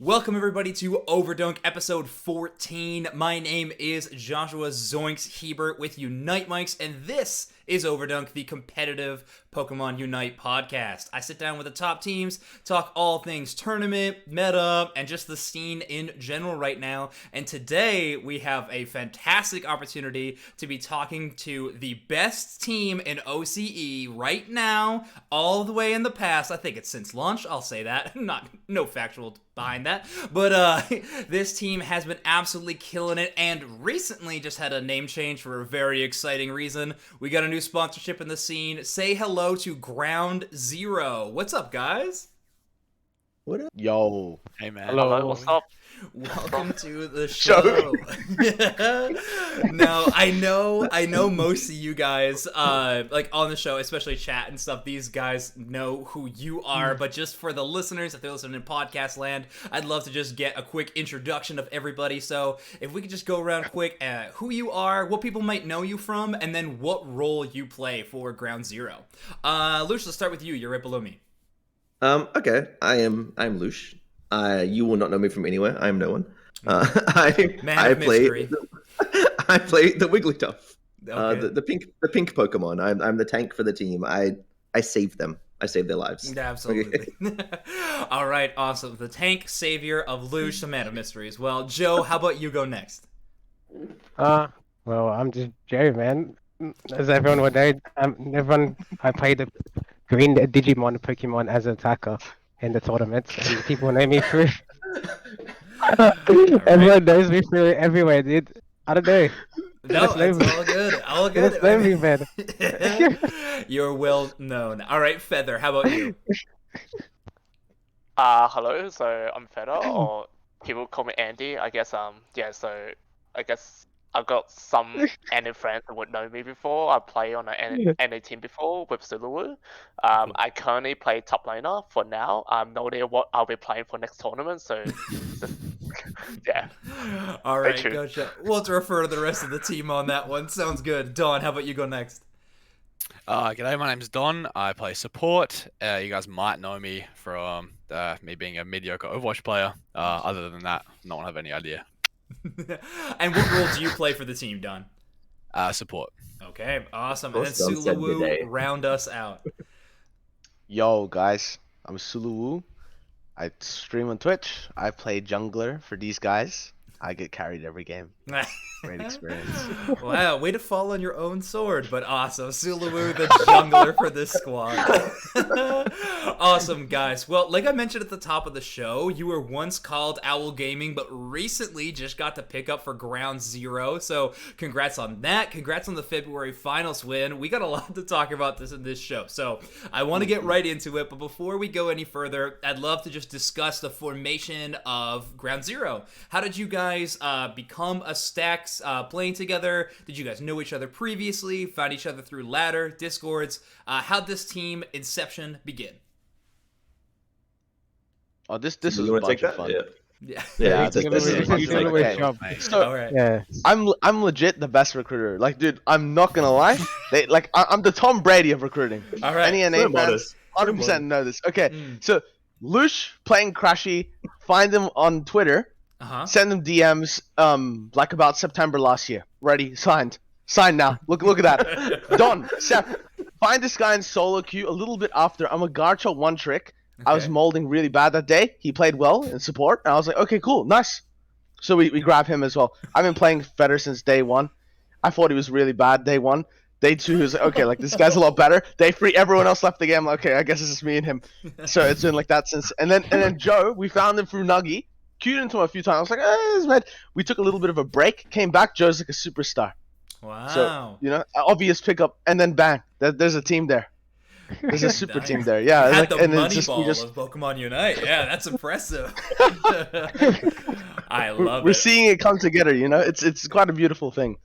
Welcome everybody to Overdunk episode 14. My name is Joshua Zoinks Hebert with Unite Mics, and this is Overdunk, the competitive Pokemon Unite podcast. I sit down with the top teams, talk all things tournament, meta, and just the scene in general right now. And today we have a fantastic opportunity to be talking to the best team in OCE right now, all the way in the past. I think it's since launch, I'll say that. No factual behind that. But this team has been absolutely killing it and recently just had a name change for a very exciting reason. We got a new sponsorship in the scene. Say hello to GroundZero. What's up, guys? What up? Yo. Hey, man. Hello, what's up? Welcome to the show. No, I know most of you guys, like on the show, especially chat and stuff, these guys know who you are, but just for the listeners, if they're listening in podcast land, I'd love to just get a quick introduction of everybody. So if we could just go around quick, who you are, what people might know you from, and then what role you play for GroundZero. Lush, let's start with you. You're right below me. Okay. I'm Lush. You will not know me from anywhere. I am no one. I play the Wigglytuff. Okay. The pink Pokemon. I'm the tank for the team. I save them. I save their lives. Absolutely. All right, awesome. The tank savior of Lush, the man of mysteries. Well, Joe, how about you go next? Well, I'm just Joe, man. As everyone would know, I play the green Digimon Pokemon as an attacker in the tournaments, and people know me through. Everyone knows me through everywhere, dude. I don't know. No, it's all good. All good. Just know me, man. You're well known. All right, Feather, how about you? Hello, so I'm Feather, or people call me Andy. I guess, so I guess I've got some NA friends that would know me before. I play on an NA team before with Suluwu. I currently play top laner for now. I'm not idea what I'll be playing for next tournament, so yeah. All right, gotcha. We'll have to refer to the rest of the team on that one. Sounds good. Don, how about you go next? G'day, my name's Don. I play support. You guys might know me from me being a mediocre Overwatch player. Other than that, no one have any idea. And what role do you play for the team, Don? Support. Okay, awesome. And then Suluwu, round us out. Yo, guys, I'm Suluwu. I stream on Twitch. I play jungler for these guys. I get carried every game. Great experience. Wow, way to fall on your own sword, but awesome. Suluwu, the jungler for this squad. Awesome, guys. Well, like I mentioned at the top of the show, you were once called Owl Gaming, but recently just got to pick up for GroundZero. So congrats on that. Congrats on the February finals win. We got a lot to talk about in this show. So I want to get right into it, but before we go any further, I'd love to just discuss the formation of GroundZero. How did you guys become a Stacks playing together? Did you guys know each other previously? Found each other through ladder, discords? How'd this team inception begin? Oh, this is a bunch of fun. Yeah. Yeah. This is a bunch of fun. Okay. So, All right. Yeah. I'm legit the best recruiter. Like, dude, I'm not gonna lie. I'm the Tom Brady of recruiting. All right. Any NA fans 100% know this. Okay. So Lush playing Crashy. Find him on Twitter. Send them DMs like about September last year. Ready, signed now. Look at that. Done. Find this guy in solo queue a little bit after. I'm a Garcho one trick. I was molding really bad that day. He played well in support, and I was like, okay, cool, nice. So we grab him as well. I've been playing Feder since day one. I thought he was really bad day one. Day two, he was like, okay, like this guy's a lot better. Day three, everyone else left the game. Like, okay, I guess it's just me and him. So it's been like that since. And then Joe, we found him through Nuggy. Queued into him a few times. I was like, this man. We took a little bit of a break, came back. Joe's like a superstar. Wow. So, obvious pickup, and then bang, there's a team there. There's a super team there. Yeah. Had the and money just, ball of Pokemon Unite. Yeah, that's impressive. I love it. We're seeing it come together, It's quite a beautiful thing.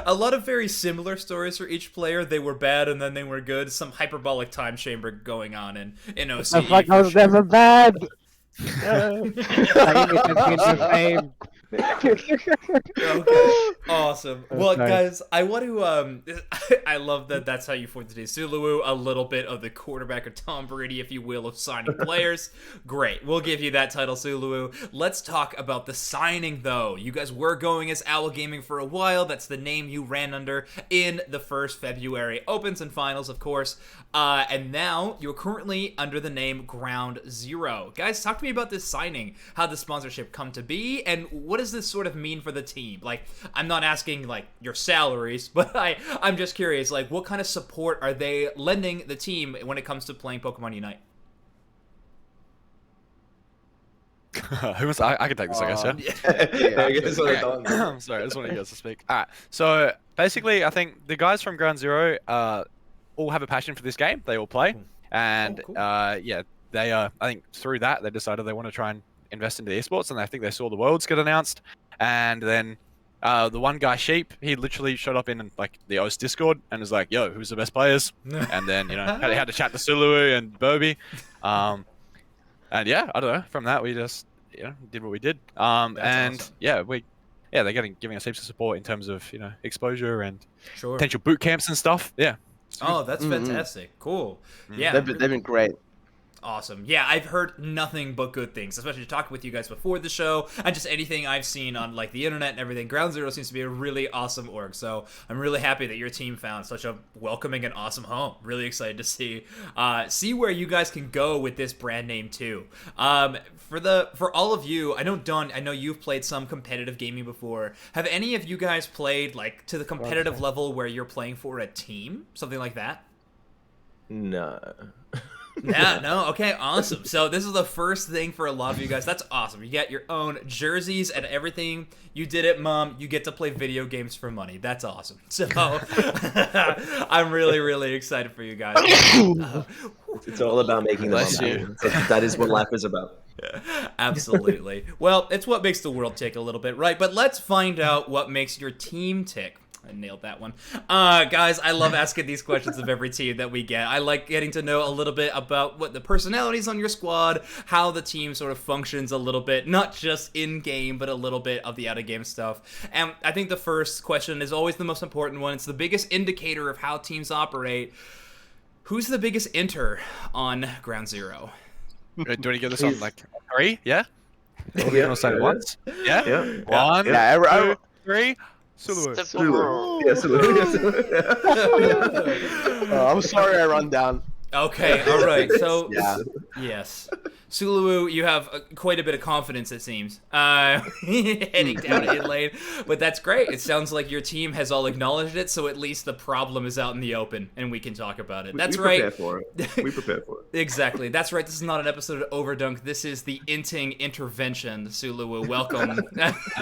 A lot of very similar stories for each player. They were bad and then they were good. Some hyperbolic time chamber going on in OCE. I was never bad. Okay, awesome. Well, guys, I want to I love that that's how you formed today. Suluwu, a little bit of the quarterback or Tom Brady, if you will, of signing players. Great, we'll give you that title, Suluwu. Let's talk about the signing, though. You guys were going as Owl Gaming for a while. That's the name you ran under in the first February Opens and Finals, of course. And now you're currently under the name GroundZero. Guys, talk to me about this signing. How did the sponsorship come to be, and what does this sort of mean for the team? Like, I'm not asking like your salaries, but I'm just curious, like, what kind of support are they lending the team when it comes to playing Pokemon Unite? Who wants? I can take this, I guess. I'm sorry, I just want you guys to speak. Alright, so basically, I think the guys from GroundZero all have a passion for this game. They all play, and cool. yeah, they I think through that they decided they want to try and invest into the esports, and I think they saw the Worlds get announced, and then the one guy, Sheep, he literally showed up in like the OCE Discord and was like, "Yo, who's the best players?" And then had to chat to Suluwu and Burby, and yeah, I don't know. From that, we just did what we did, and awesome. They're giving us heaps of support in terms of exposure and potential boot camps and stuff. Yeah. Oh, that's fantastic. Cool. Yeah, they've been great. Awesome. Yeah, I've heard nothing but good things, especially talking with you guys before the show, and just anything I've seen on like the internet and everything. GroundZero seems to be a really awesome org, so I'm really happy that your team found such a welcoming and awesome home. Really excited to see where you guys can go with this brand name too. For all of you, I know Don, I know you've played some competitive gaming before. Have any of you guys played like to the competitive level where you're playing for a team, something like that? No. Yeah, no, okay, awesome. So this is the first thing for a lot of you guys. That's awesome. You get your own jerseys and everything. You did it, Mom. You get to play video games for money. That's awesome. So I'm really, really excited for you guys. It's all about making the money. That is what life is about. Absolutely. Well, it's what makes the world tick a little bit, right? But let's find out what makes your team tick. I nailed that one. Guys, I love asking these questions of every team that we get. I like getting to know a little bit about what the personalities on your squad, how the team sort of functions a little bit, not just in-game, but a little bit of the out-of-game stuff. And I think the first question is always the most important one. It's the biggest indicator of how teams operate. Who's the biggest inter on GroundZero? Do you want to get this on like 3? Yeah? Yeah. You want to say it once? Yeah? Yeah. 1, Yeah, 2, 3. Suluwu. I'm sorry I run down. Okay, all right. So, yes. Suluwu, you have quite a bit of confidence, it seems, heading down to lane. But that's great. It sounds like your team has all acknowledged it, so at least the problem is out in the open, and we can talk about it. That's right. We prepare for it. Exactly. That's right. This is not an episode of Overdunk. This is the inting intervention. Suluwu, welcome.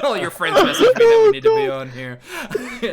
All your friends message me that we need to be on here.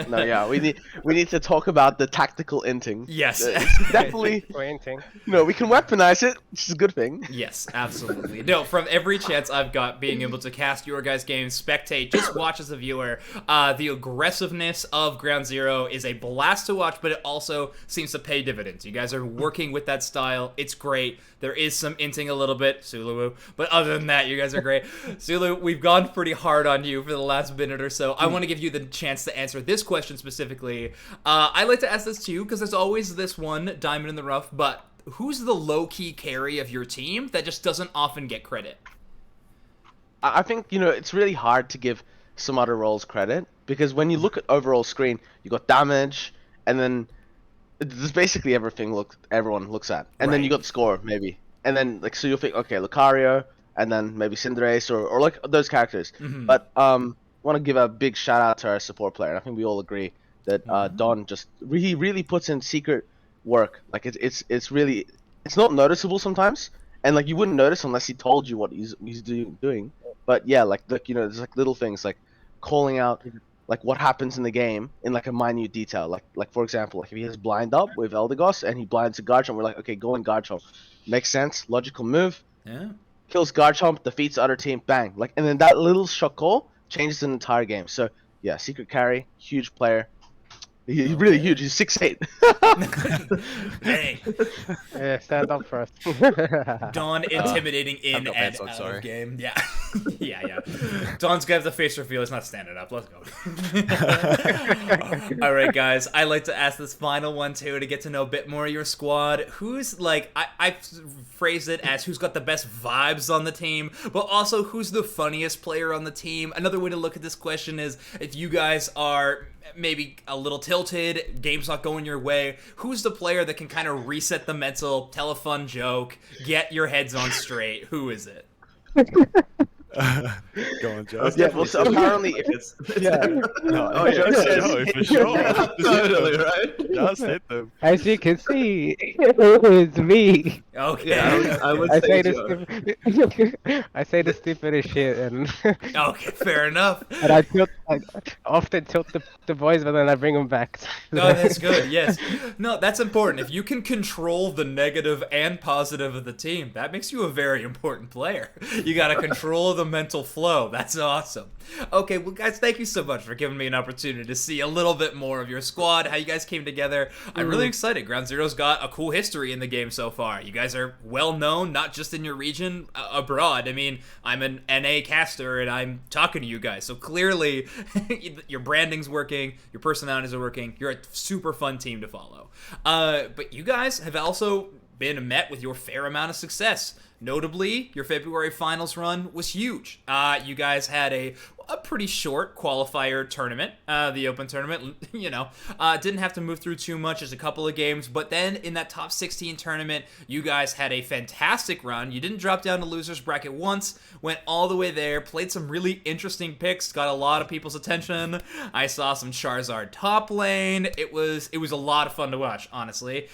No, yeah, we need to talk about the tactical inting. Yes. Definitely. Inting. We can weaponize it, which is a good thing. Yes, absolutely. No, from every chance I've got being able to cast your guys' games, spectate, just watch as a viewer, the aggressiveness of GroundZero is a blast to watch, but it also seems to pay dividends. You guys are working with that style. It's great. There is some inting a little bit, Suluwu, but other than that, you guys are great. Sulu, we've gone pretty hard on you for the last minute or so. I want to give you the chance to answer this question specifically. I like to ask this to you because there's always this one diamond in the rough, but who's the low-key carry of your team that just doesn't often get credit? I think, it's really hard to give some other roles credit, because when you look at overall screen, you got damage, and then there's basically everything everyone looks at. And then you got score, maybe. And then, so you'll think, okay, Lucario, and then maybe Cinderace, or like those characters. Mm-hmm. But I want to give a big shout-out to our support player. I think we all agree that Don just really puts in secret work. Like it's really, it's not noticeable sometimes, and like you wouldn't notice unless he told you what he's doing. But yeah, like there's like little things like calling out like what happens in the game in like a minute detail. Like for example, like if he has blind up with Eldegoss and he blinds a Garchomp, we're like, okay, go in Garchomp. Makes sense, logical move. Yeah. Kills Garchomp, defeats the other team, bang. Like, and then that little shot call changes the entire game. So yeah, secret carry, huge player. He's really huge. He's 6'8". Dang. Yeah, stand up for us. Don intimidating in got and pants on, out sorry. of game. Yeah. yeah. Don's gonna have the face reveal. He's not standing up. Let's go. All right, guys. I like to ask this final one too to get to know a bit more of your squad. Who's like I phrased it as who's got the best vibes on the team, but also who's the funniest player on the team. Another way to look at this question is if you guys are maybe a little tilted, game's not going your way, who's the player that can kind of reset the mental, tell a fun joke, get your heads on straight? Who is it? Go on, Joe. Yeah, well, so apparently, if it's oh, Joe says No, for sure. totally right. Just hit them. As you can see, it's me. Okay. Yeah, I would I say say Joe. I say the stupidest shit, and Okay, fair enough. and I often tilt the boys, but then I bring them back. Oh, that's good. Yes. No, that's important. If you can control the negative and positive of the team, that makes you a very important player. You got to control the mental flow. That's awesome. Okay, well, guys, thank you so much for giving me an opportunity to see a little bit more of your squad, how you guys came together. I'm really excited. GroundZero's got a cool history in the game so far. You guys are well known, not just in your region, abroad. I mean, I'm an NA caster, and I'm talking to you guys. So clearly, your branding's working, your personalities are working. You're a super fun team to follow. But you guys have also been met with your fair amount of success. Notably, your February finals run was huge. You guys had a pretty short qualifier tournament, the open tournament, didn't have to move through too much, just a couple of games, but then in that top 16 tournament, you guys had a fantastic run. You didn't drop down to loser's bracket once, went all the way there, played some really interesting picks, got a lot of people's attention. I saw some Charizard top lane. It was a lot of fun to watch, honestly.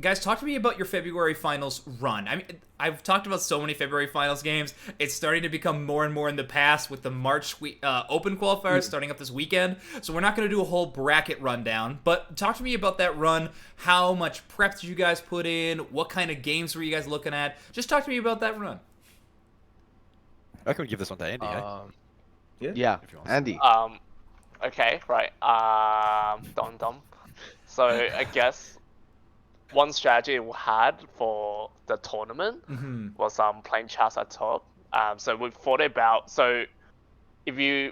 Guys, talk to me about your February finals run. I mean, I've talked about so many February finals games. It's starting to become more and more in the past with the March Open qualifiers starting up this weekend. So we're not going to do a whole bracket rundown, but talk to me about that run. How much prep did you guys put in? What kind of games were you guys looking at? Just talk to me about that run. I can give this one to Andy. yeah, If you want. Andy. Okay, right. Dom. So I guess one strategy we had for the tournament was playing chess at top. So we thought about, so if you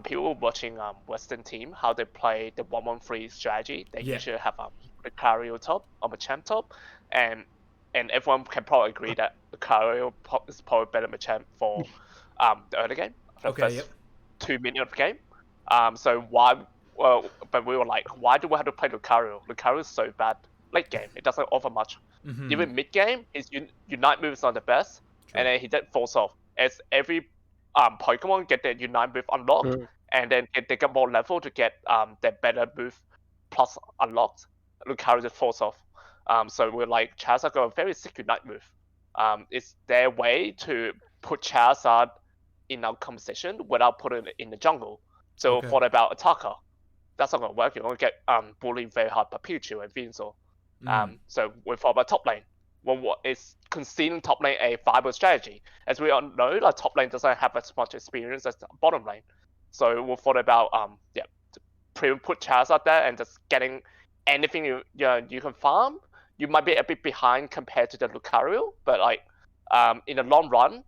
people watching Western team how they play the 1-1-3 strategy, they usually have Lucario top or Machamp top, and everyone can probably agree that Lucario is probably better Machamp for the early game, for the first 2 minutes of the game. So why? Well, but we were like, why do we have to play Lucario? Lucario is so bad late game. It doesn't offer much. Even mid game, his Unite move is not the best, and then he did force off. As every Pokemon get their Unite move unlocked, and then they get more level to get their better move plus unlocked. Lucario just force off. So we're like, Charizard got a very sick Unite move. It's their way to put Charizard in our conversation without putting it in the jungle. So thought about attacker. That's not gonna work. You're gonna get bullied very hard by Pikachu and Venusaur. So we thought about top lane. Well, what is conceding top lane a viable strategy? As we all know, like top lane doesn't have as much experience as the bottom lane. So we thought about to put Charizard there and just getting anything you can farm. You might be a bit behind compared to the Lucario, but like in the long run,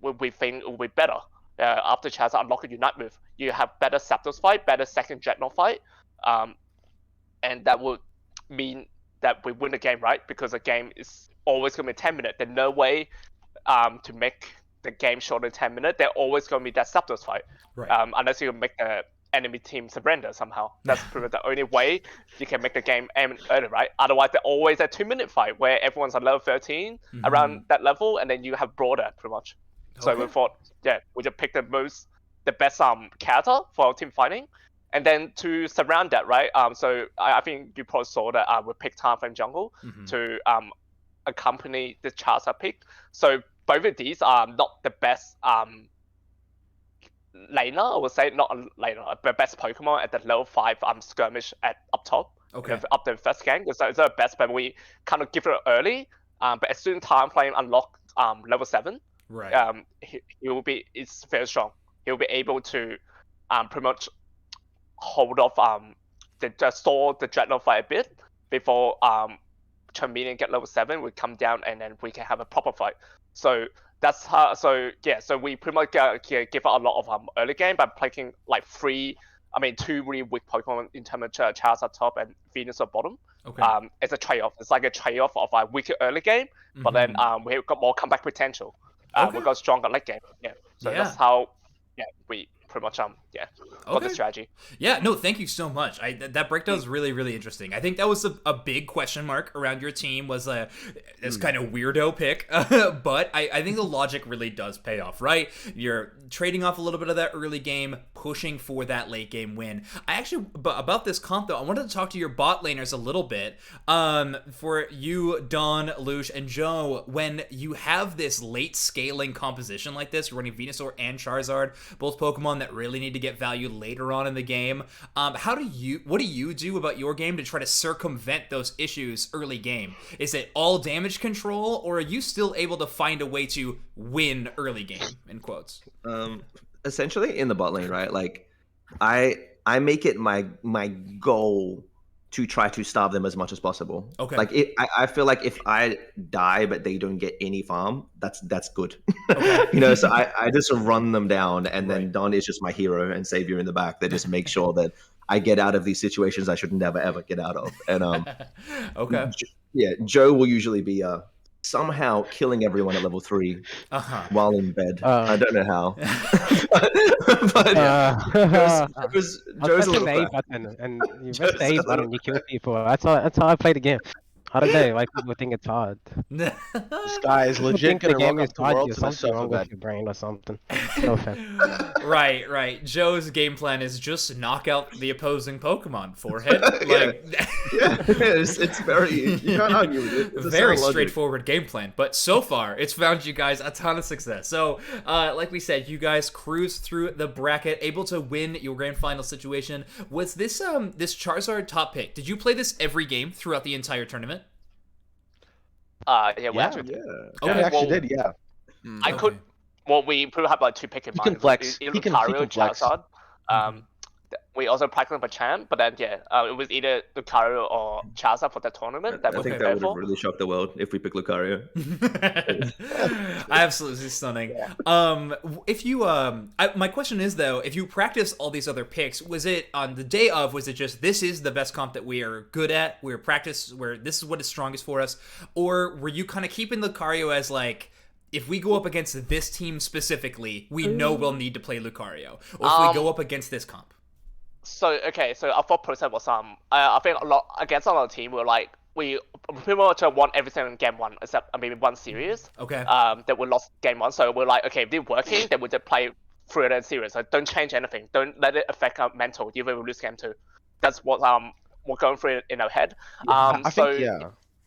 we think it will be better. After Charizard unlock a Unite move, you have better Zapdos fight, better second Dreadnought fight, and that would mean that we win the game, right? Because the game is always going to be 10 minutes. There's no way to make the game shorter than 10 minutes. There's always going to be that Zapdos fight, unless you make the enemy team surrender somehow. That's pretty much the only way you can make the game end early, right? Otherwise, there's always a 2-minute fight where everyone's on level 13 around that level, and then you have broader pretty much. So we thought, we just pick the best character for our team fighting, and then to surround that, right? So I think you probably saw that we picked Timeframe Jungle to accompany the Charizard pick. So both of these are not the best laner, I would say, not a laner, but best Pokemon at the level 5 skirmish at up top. Up the first game. It's the best, but we kind of give it early. But as soon as Timeframe unlocked level 7, he will be, it's very strong. He'll be able to pretty much hold off the stall the Dreadnought fight a bit before Charmeleon get level 7, we come down and then we can have a proper fight. So that's how. So we pretty much give out a lot of early game by playing like two really weak Pokemon in terms of Charizard at top and Venus at bottom. Okay. It's a trade-off. It's like a trade-off of a weaker early game, but then we've got more comeback potential. We've got stronger late game. Yeah. So that's how. Yeah, we pretty much got the strategy. Yeah, no, thank you so much. That breakdown is really, really interesting. I think that was a big question mark around your team, was this kind of weirdo pick, but I think the logic really does pay off, right? You're trading off a little bit of that early game, pushing for that late game win. But about this comp though, I wanted to talk to your bot laners a little bit. For you, Don, Lush, and Joe, when you have this late scaling composition like this, you're running Venusaur and Charizard, both Pokemon that really need to get value later on in the game. What do you do about your game to try to circumvent those issues early game? Is it all damage control, or are you still able to find a way to win early game, in quotes? Essentially in the bot lane, right? Like I make it my goal to try to starve them as much as possible. Okay. Like I feel like if I die but they don't get any farm, that's good. Okay. So I just run them down, and then Don is just my hero and savior in the back that just makes sure that I get out of these situations I should never ever get out of. And okay. Joe will usually be somehow killing everyone at level 3 while in bed. I don't know how. But Joe's a little A button, and you press the A button, you kill people. That's how I play the game. I don't know, like people think it's hard. This guy is legit gonna rock up the world to something wrong with your brain or something. No Right. Joe's game plan is just knock out the opposing Pokemon. Forehead. It's very, you can't argue with it. It's very straightforward game plan, but so far it's found you guys a ton of success. So, like we said, you guys cruise through the bracket, able to win your grand final situation. Was this this Charizard top pick? Did you play this every game throughout the entire tournament? We actually did. Okay. We actually did, yeah. I could. Well, we probably have like 2 pick in mind. He can flex. He can flex. Charizard. We also practiced a champ, but then it was either Lucario or Charizard for that tournament. I think that would have really shocked the world if we picked Lucario. Absolutely stunning. Yeah. If you my question is though, if you practice all these other picks, was it on the day of? Was it just this is the best comp that we are good at? We're practice where this is what is strongest for us, or were you kind of keeping Lucario as like, if we go up against this team specifically, we know we'll need to play Lucario, or if we go up against this comp? So our thought process was I think a lot against another team we pretty much won everything in game 1 except maybe one series. Okay. That we lost game 1, so we're like, okay, if they're working, then we just play through that series. So don't change anything. Don't let it affect our mental even if we lose game 2. That's what we're going through in our head. I think,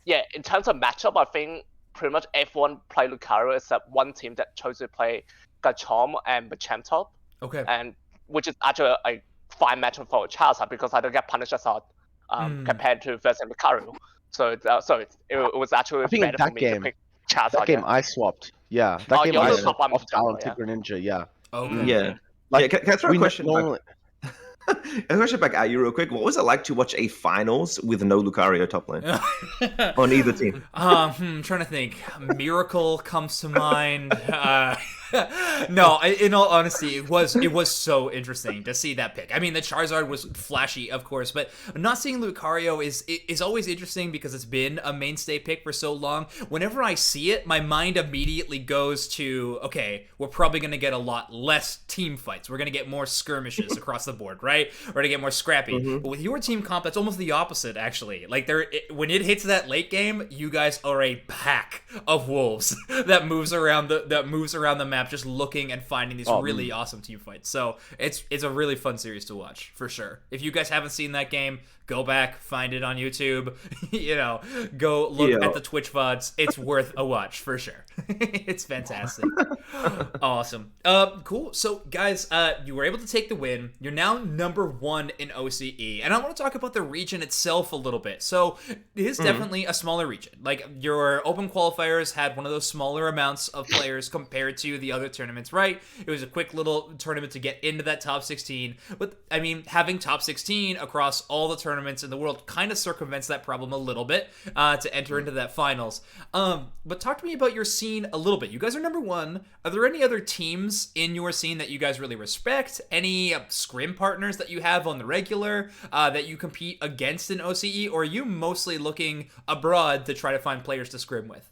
in terms of matchup, I think pretty much everyone played Lucario except one team that chose to play Garchomp and Machamp top. Okay. And which is actually a fine matchup for Charizard because I don't get punished as hard compared to versus Lucario. So it was actually better for me to pick Charizard. That game I swapped. Yeah. That game I swapped off Talon Tigger Ninja, yeah. Okay. Yeah. Like, can I throw a question back? A question back at you real quick. What was it like to watch a finals with no Lucario top lane on either team? I'm trying to think. Miracle comes to mind. No, in all honesty, it was so interesting to see that pick. I mean, the Charizard was flashy, of course, but not seeing Lucario is always interesting because it's been a mainstay pick for so long. Whenever I see it, my mind immediately goes to, okay, we're probably going to get a lot less team fights. We're going to get more skirmishes across the board, right? We're going to get more scrappy. Mm-hmm. But with your team comp, that's almost the opposite, actually. Like, when it hits that late game, you guys are a pack of wolves that moves around the map, just looking and finding these really awesome team fights. So it's a really fun series to watch for sure. If you guys haven't seen that game, go back, find it on YouTube. Go look at the Twitch VODs. It's worth a watch for sure. It's fantastic. Awesome. Cool. So guys, you were able to take the win. You're now number 1 in OCE, and I want to talk about the region itself a little bit. So it is definitely a smaller region. Like, your open qualifiers had one of those smaller amounts of players compared to the the other tournaments, right? It was a quick little tournament to get into that top 16. But, I mean, having top 16 across all the tournaments in the world kind of circumvents that problem a little bit to enter into that finals. But talk to me about your scene a little bit. You guys are number 1. Are there any other teams in your scene that you guys really respect? Any scrim partners that you have on the regular that you compete against in OCE? Or are you mostly looking abroad to try to find players to scrim with?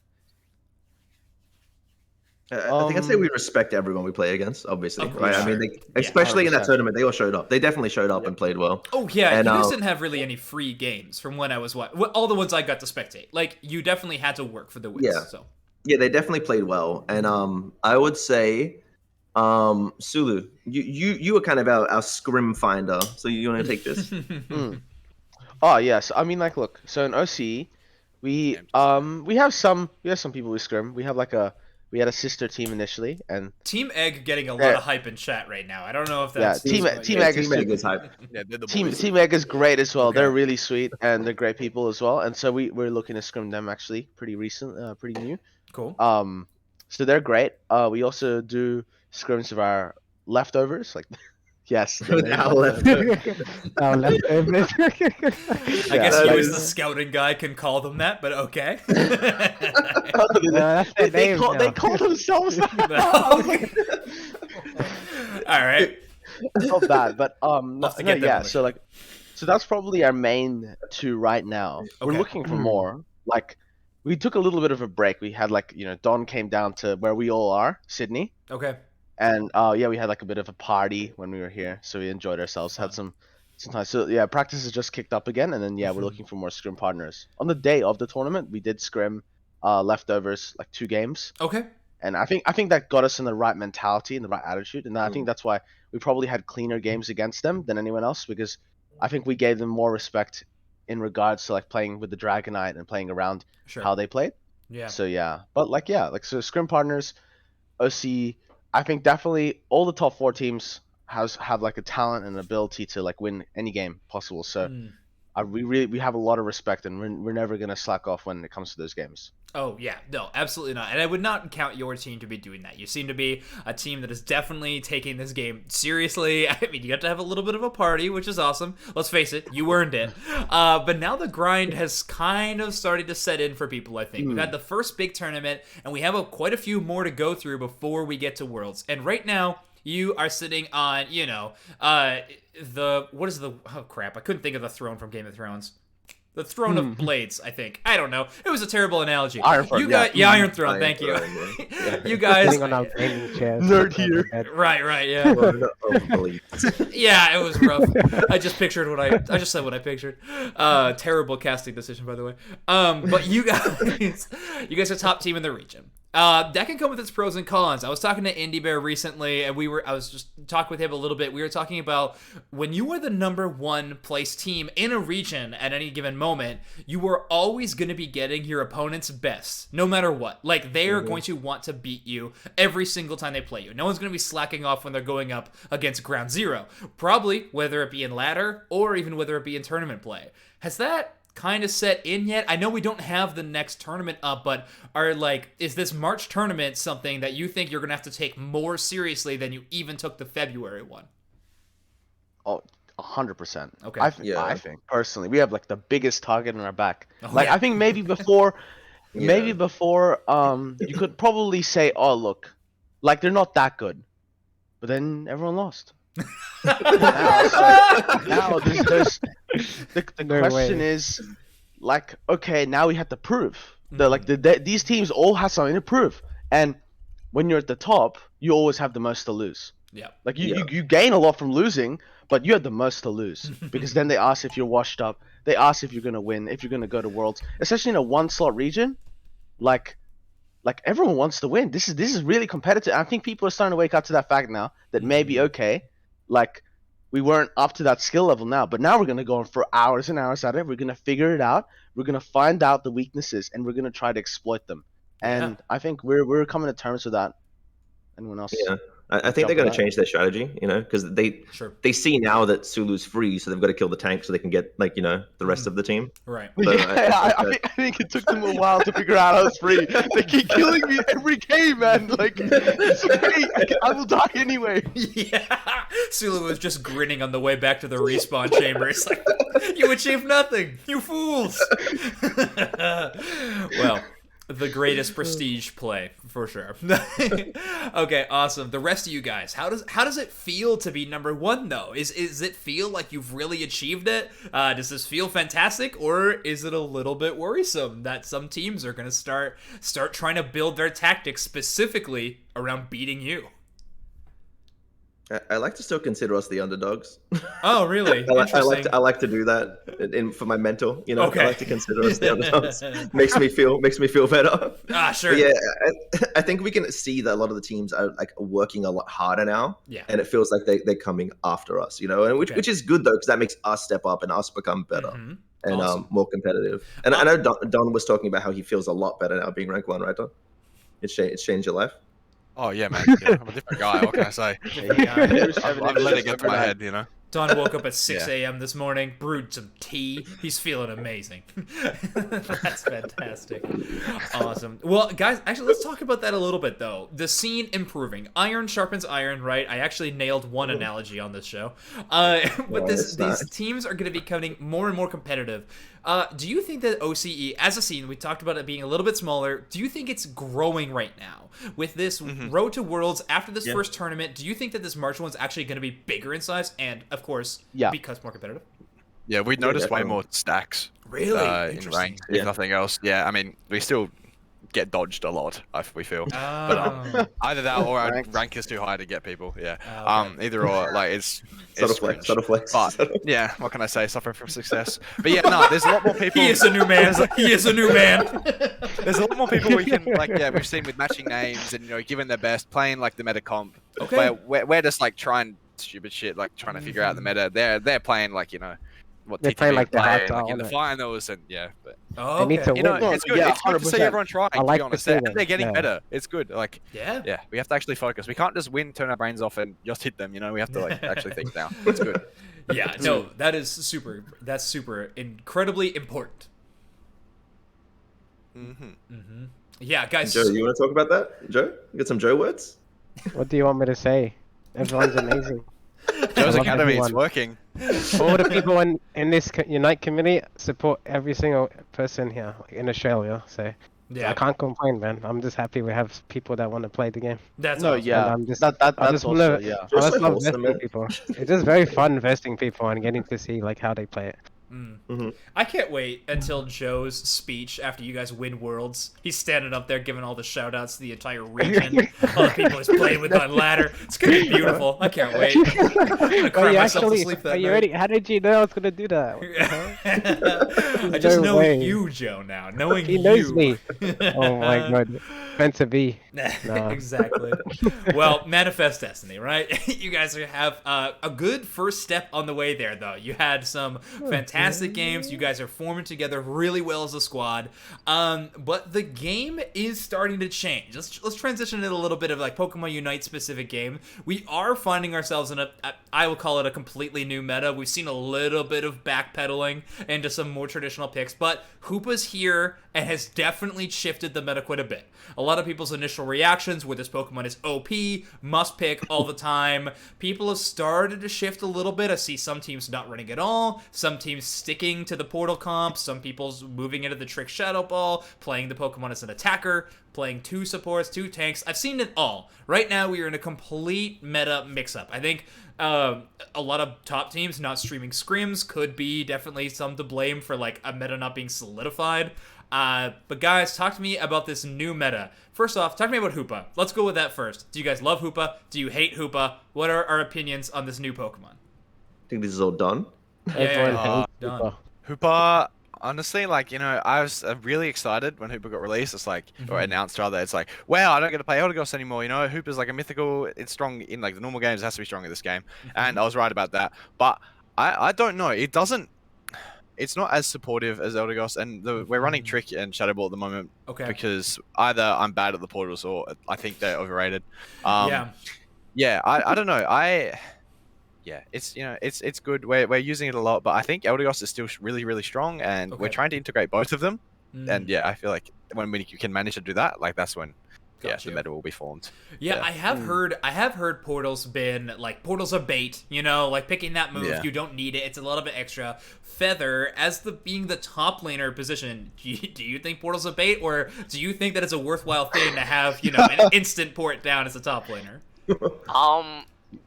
I think I'd say we respect everyone we play against, obviously, right? Sure. I mean, especially in that tournament, they all showed up. They definitely showed up and played well. Oh, yeah, and you guys didn't have really any free games from when I was all the ones I got to spectate. Like, you definitely had to work for the wins. Yeah, so. Yeah, they definitely played well. And I would say, Sulu, you were kind of our scrim finder, so you want to take this? Oh, yes. I mean, like, look, so in OCE, we have some people we scrim. We have we had a sister team initially, and Team Egg getting a lot of hype in chat right now. I don't know if that's Team Egg is hype. Yeah, Team Egg is great as well. Okay. They're really sweet and they're great people as well. And so we're looking to scrim them actually pretty recent, pretty new. Cool. So they're great. We also do scrims of our leftovers, like yes. Our leftovers. Our leftovers. I guess you as the scouting guy can call them that, but okay. They call themselves that. All right. Not bad, but yeah. So that's probably our main 2 right now. We're Okay. looking for more. Like we took a little bit of a break. We had Don came down to where we all are, Sydney. Okay. And we had a bit of a party when we were here, so we enjoyed ourselves. Had some time. So yeah, practice has just kicked up again, and then we're looking for more scrim partners. On the day of the tournament, we did scrim leftovers 2 games. Okay. And I think that got us in the right mentality and the right attitude, and I think that's why we probably had cleaner games against them than anyone else, because I think we gave them more respect in regards to playing with the Dragonite and playing around how they played. Yeah. So yeah, but so scrim partners, OC. I think definitely all the top 4 teams have a talent and ability to win any game possible. So we have a lot of respect, and we're never gonna slack off when it comes to those games. Oh, yeah. No, absolutely not. And I would not count your team to be doing that. You seem to be a team that is definitely taking this game seriously. I mean, you got to have a little bit of a party, which is awesome. Let's face it, you earned it. But now the grind has kind of started to set in for people, I think. We've had the first big tournament, and we have quite a few more to go through before we get to Worlds. And right now, you are sitting on, oh crap, I couldn't think of the throne from Game of Thrones. The Throne of Blades, I think. I don't know. It was a terrible analogy. Iron Throne, Iron Throne, thank you. You guys... Sitting on our gaming chairs. Nerd here. Right, yeah. Yeah, it was rough. I just said what I pictured. Terrible casting decision, by the way. But you guys are top team in the region. That can come with its pros and cons. I was talking to Indie Bear recently, and I was just talking with him a little bit. We were talking about when you were the number 1 place team in a region at any given moment, you were always going to be getting your opponent's best, no matter what. They are going to want to beat you every single time they play you. No one's going to be slacking off when they're going up against GroundZero. Probably, whether it be in ladder or even whether it be in tournament play. Has that kind of set in yet? I know we don't have the next tournament up, but is this March tournament something that you think you're gonna have to take more seriously than you even took the February one? Oh, 100%. Okay. I think personally we have the biggest target on our back. Oh, I think maybe before you could probably say, oh look, they're not that good, but then everyone lost. now there's the question is okay, now we have to prove these teams all have something to prove, and when you're at the top you always have the most to lose. You gain a lot from losing, but you have the most to lose because then they ask if you're washed up, they ask if you're gonna win, if you're gonna go to Worlds, especially in a 1-slot region. Everyone wants to win. This is really competitive. I think people are starting to wake up to that fact now that maybe okay, we weren't up to that skill level now, but now we're gonna go on for hours and hours at it. We're gonna figure it out. We're gonna find out the weaknesses, and we're gonna try to exploit them. And I think we're coming to terms with that. Anyone else? Yeah. I think they're going to change their strategy, because they see now that Sulu's free, so they've got to kill the tank so they can get the rest of the team. Right. So I think it took them a while to figure out I was free. They keep killing me every game, man. Like, it's okay. I will die anyway. Yeah. Sulu was just grinning on the way back to the respawn chamber. It's like, you achieved nothing, you fools. Well, the greatest prestige play for sure. Okay, awesome. The rest of you guys, how does it feel to be number one though? Is it feel like you've really achieved it? Does this feel fantastic, or is it a little bit worrisome that some teams are gonna start trying to build their tactics specifically around beating you? I like to still consider us the underdogs. Oh, really? I like to do that for my mental. Okay. I like to consider us the underdogs. makes me feel better. Sure. But yeah, I think we can see that a lot of the teams are working a lot harder now. Yeah. And it feels like they're coming after us. And which is good though, because that makes us step up and us become better and awesome. More competitive. And I know Don was talking about how he feels a lot better now being rank 1, right, Don? It's changed your life. Oh yeah, man. Yeah, I'm a different guy. What can I say? I've let it get to my head, Don woke up at 6 a.m. this morning, brewed some tea. He's feeling amazing. That's fantastic. Awesome. Well, guys, actually, let's talk about that a little bit, though. The scene improving. Iron sharpens iron, right? I actually nailed one analogy on this show. But these teams are going to be becoming more and more competitive. Do you think that OCE, as a scene, we talked about it being a little bit smaller, do you think it's growing right now? With this Road to Worlds, after this first tournament, do you think that this March one's actually going to be bigger in size and, of course, because more competitive? Yeah, we noticed way more stacks. Really? In rank, if nothing else. Yeah, I mean, we still get dodged a lot, we feel. But either that or our rank is too high to get people. Yeah. Either or, it's subtle flex. But yeah, what can I say? Suffering from success. But yeah, no, there's a lot more people. He is a new man. He is a new man. There's a lot more people we can we've seen with matching names and giving their best, playing the meta comp. Okay. Where we're just trying stupid shit, trying to figure out the meta. They're playing what they play like the hard in the finals and but they need to win. it's good. It's good to see everyone trying. I like to be honest, to see they're getting better. It's good. Yeah. We have to actually focus. We can't just win, turn our brains off, and just hit them. We have to actually think now. It's good. Yeah, no, that is super. That's super incredibly important. Yeah, guys. Joe, you want to talk about that? Joe, get some Joe words. What do you want me to say? Everyone's amazing. Joe's Academy, it's working. All the people in this Unite community support every single person here in Australia. So I can't complain, man. I'm just happy we have people that want to play the game. That's awesome. Yeah. I'm just, that's I just also, wanna, yeah. I just love vesting people. It's just very fun vesting people and getting to see how they play it. I can't wait until Joe's speech after you guys win Worlds. He's standing up there giving all the shout outs to the entire region. All the people he's playing with on ladder. It's gonna be beautiful. I can't wait. I'm gonna cry myself to sleep that night. How did you know I was gonna do that? I just know you, Joe, now. Knowing he knows you. Me. Oh my god. Meant to be. No. Exactly. Well, manifest destiny, right? You guys have a good first step on the way there, though. You had some fantastic games. You guys are forming together really well as a squad. But the game is starting to change. Let's transition it a little bit of Pokemon Unite specific game. We are finding ourselves in I will call it a completely new meta. We've seen a little bit of backpedaling into some more traditional picks, but Hoopa's here and has definitely shifted the meta quite a bit. A lot of people's initial reactions where this Pokemon is OP, must pick all the time. People have started to shift a little bit. I see some teams not running at all, some teams sticking to the Portal comp, some people's moving into the Trick Shadow Ball, playing the Pokemon as an attacker, playing 2 supports, 2 tanks. I've seen it all. Right now, we are in a complete meta mix-up. I think a lot of top teams not streaming scrims could be definitely some to blame for a meta not being solidified. But guys, talk to me about this new meta. First off, talk to me about Hoopa. Let's go with that first. Do you guys love Hoopa? Do you hate Hoopa? What are our opinions on this new Pokemon? I think this is all done. Yeah, done. Hoopa, honestly, I was really excited when Hoopa got released. It's or announced rather. It's wow, I don't get to play Eldegoss anymore. Hoopa's a mythical. It's strong in the normal games. It has to be strong in this game, and I was right about that. But I don't know. It doesn't. It's not as supportive as Eldegoss, and we're running Trick and Shadow Ball at the moment because either I'm bad at the portals or I think they're overrated. Yeah, I don't know. Yeah, it's it's good. We're using it a lot, but I think Eldegoss is still really really strong, and we're trying to integrate both of them. And yeah, I feel like when we can manage to do that, like that's when the meta will be formed. Yeah, I have heard Portal's been like Portal's a bait, like picking that move, you don't need it. It's a little bit extra. Feather, as being the top laner position, do you think Portal's a bait, or do you think that it's a worthwhile thing to have, an instant port down as a top laner?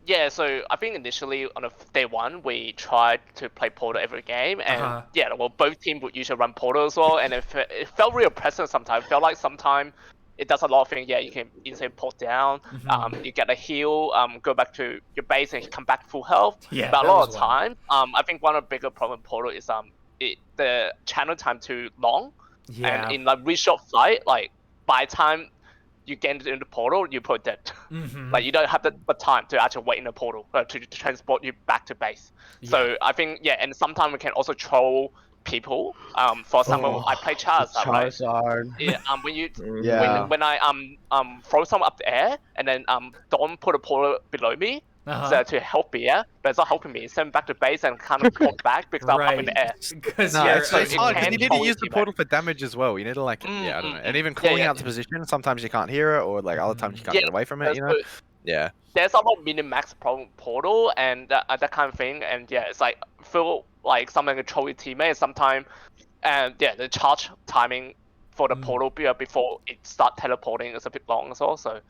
Yeah, so I think initially on day one we tried to play Portal every game, and both teams would usually run Portal as well, and it felt real oppressive sometimes. It felt like sometimes it does a lot of things. Yeah, you can instant port down, you get a heal, go back to your base and come back full health. Yeah, but a lot of time, I think one of the bigger problem with Portal is the channel time too long. Yeah. And in like really short fight, like by the time you get into the portal, you're probably dead. Like you don't have the time to actually wait in the portal to transport you back to base. So I think and sometimes we can also troll people. For example, I play Charizard, right? Yeah. When I throw someone up the air and then don't put a portal below me. So to help me, but it's not helping me. Send me back to base and kind of port back because I'm up in the air. Because it's hard because you need to use the portal for damage as well. You need to I don't know. And even calling out the position, sometimes you can't hear it, or like other times you can't get away from it. Yeah. There's a lot of min-max problem with portal and that kind of thing. And it's like feel like something to control your teammate sometimes. And the charge timing for the portal before it start teleporting is a bit long as well. So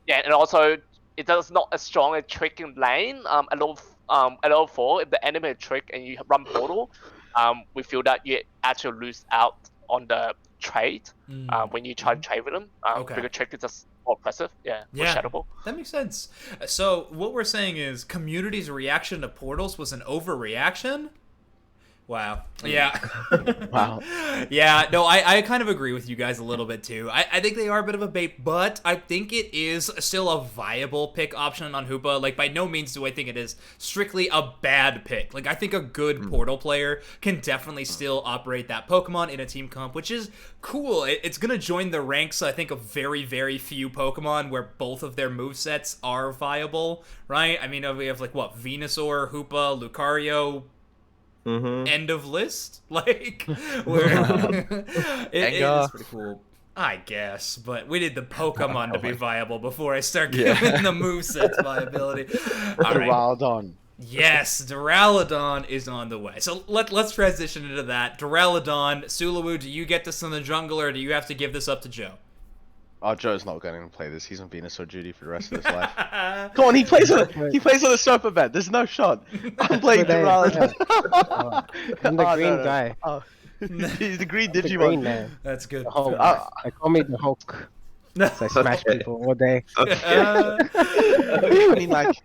and also. It does not as strong a trick in lane. At level 4, if the enemy trick and you run portal, we feel that you actually lose out on the trade when you try to trade with them. Because trick is just more oppressive, more shattable. That makes sense. So what we're saying is community's reaction to portals was an overreaction? Wow. Yeah. Wow. Yeah, no, I kind of agree with you guys a little bit too. I think they are a bit of a bait, but I think it is still a viable pick option on Hoopa. Like, by no means do I think it is strictly a bad pick. Like, I think a good Portal player can definitely still operate that Pokemon in a team comp, which is cool. It's going to join the ranks, I think, of very, very few Pokemon where both of their movesets are viable, right? I mean, we have, like, what, Venusaur, Hoopa, Lucario, end of list, like it's pretty cool, I guess. But we need the Pokemon to be viable before I start giving the moveset's viability. Duraludon. Yes, Duraludon is on the way. So let's transition into that. Duraludon, Sulawu, do you get this in the jungle, or do you have to give this up to Joe? Oh, Joe's not going to play this. He's on Venusaur duty for the rest of his life. Come on, he plays on a sofa bed. There's no shot. I'm playing Duraludon. I'm the green guy. Oh. He's the green Digimon. The green man. That's good. They call me the Hulk. So I smash people all day. I mean, like,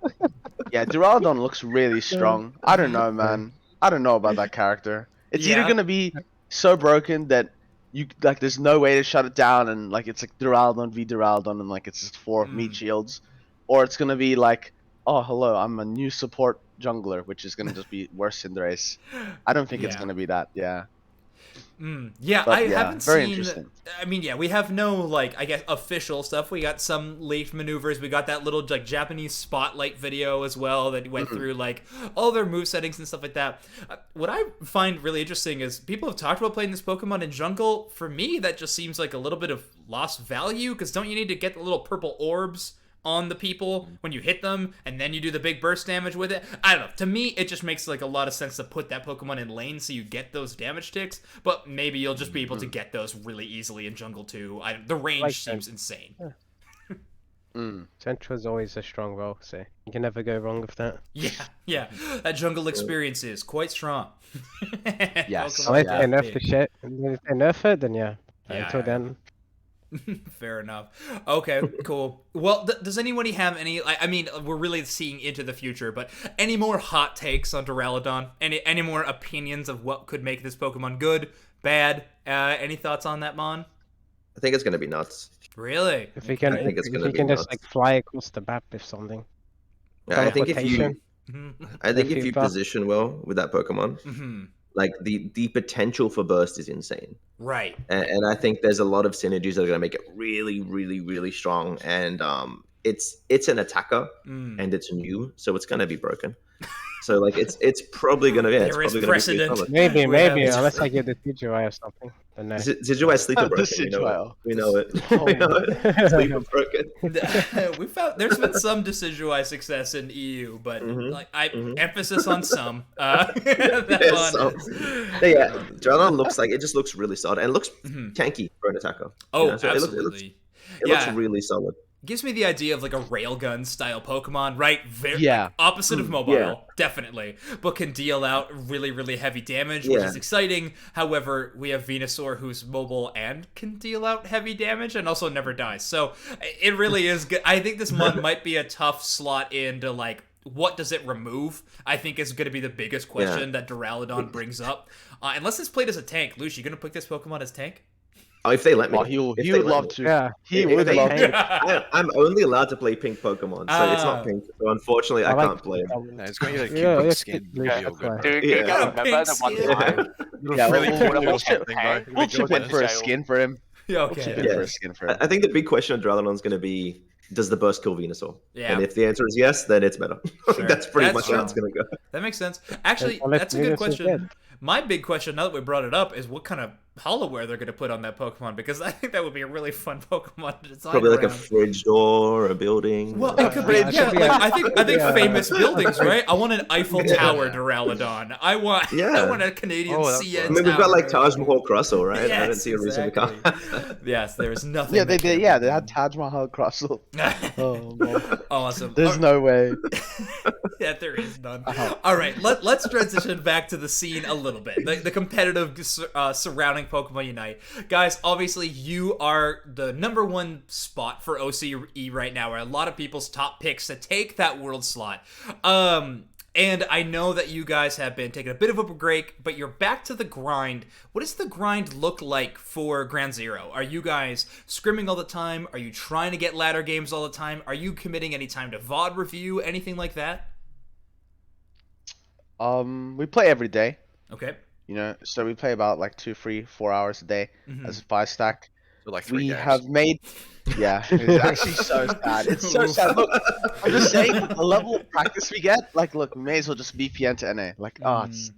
Duraludon looks really strong. I don't know, man. I don't know about that character. It's either going to be so broken that there's no way to shut it down, and like it's like Duraludon v Duraludon, and like it's just 4 meat shields, or it's gonna be like, oh hello, I'm a new support jungler, which is gonna just be worse in the race. I don't think it's gonna be that. I haven't seen. I mean, we have no, like, I guess, official stuff. We got some late maneuvers. We got that little, like, Japanese spotlight video as well that went through, like, all their move settings and stuff like that. What I find really interesting is people have talked about playing this Pokemon in jungle. For me, that just seems like a little bit of lost value, because don't you need to get the little purple orbs on the people when you hit them, and then you do the big burst damage with it? I don't know. To me, it just makes like a lot of sense to put that Pokemon in lane so you get those damage ticks, but maybe you'll just be able to get those really easily in jungle too. The range seems insane. Central is always a strong role, so you can never go wrong with that. Yeah. That jungle experience is quite strong. Yes. Unless they nerf the shit, and if they nerf it, then until then. Fair enough. Okay, cool. Well, does anybody have any, I mean, we're really seeing into the future, but any more hot takes on Duraludon? Any more opinions of what could make this Pokemon good, bad? Any thoughts on that, Mon? I think it's going to be nuts. Really? If he can, just like fly across the map with something. Yeah, I think if you position well with that Pokemon, like the potential for burst is insane. Right. And I think there's a lot of synergies that are going to make it really, really, really strong. And it's an attacker and it's new, so it's gonna be broken. So like it's probably gonna there is probably precedent. Gonna be maybe unless I get the Digimon or something. Then no. Digimon sleeper broken. We know it. We know it. Sleeper broken. We found there's been some Decidueye success in EU, but like emphasis on some. Drownon looks like it just looks really solid and it looks tanky for an attacker. Oh, absolutely. It looks really solid. Gives me the idea of like a railgun style Pokemon, right? Like, opposite of mobile, definitely, but can deal out really, really heavy damage, which is exciting. However, we have Venusaur who's mobile and can deal out heavy damage and also never dies. So it really is good. I think this one might be a tough slot into like, what does it remove? I think is going to be the biggest question that Duraludon brings up. Unless it's played as a tank. Lush, you going to pick this Pokemon as tank? Oh, if they let me. He would love to. Yeah, he would love to. I'm only allowed to play pink Pokemon, so it's not pink. So unfortunately, I can't play him. No, it's going to get a cute skin. Dude, you gotta remember the one time. We'll chip in for a skin for him. I think the big question on Duraludon is going to be, does the burst kill Venusaur? Yeah. And if the answer is yes, then it's better. Sure. That's pretty much how it's going to go. That makes sense. Actually, that's a good question. My big question, now that we brought it up, is what kind of holoware they're going to put on that Pokemon, because I think that would be a really fun Pokemon to design. Probably like a fridge door, a building. Well, it could be. Yeah, like, I think famous buildings, right? I want an Eiffel Tower Duraludon. I want a Canadian CN. I mean, we've got like Taj Mahal Crossel, right? Yes, I didn't see a reason we can't. Yes, there's nothing. Yeah, they did. Yeah, they had Taj Mahal Crossel. Oh man. Awesome. There's no way. Yeah, there is none. All right, let's transition back to the scene a little bit. The competitive surrounding Pokemon Unite. Guys, obviously you are the #1 spot for OCE right now, or a lot of people's top picks to take that world slot. And I know that you guys have been taking a bit of a break, but you're back to the grind. What does the grind look like for GroundZero? Are you guys scrimming all the time? Are you trying to get ladder games all the time? Are you committing any time to VOD review, anything like that? We play every day. Okay. You know, so we play about like 2, 3, 4 hours a day as a 5-stack. So like 3 games. Have made, it's actually so sad. It's so sad. Look, I'm just saying, the level of practice we get, like, look, we may as well just VPN to NA. Like, it's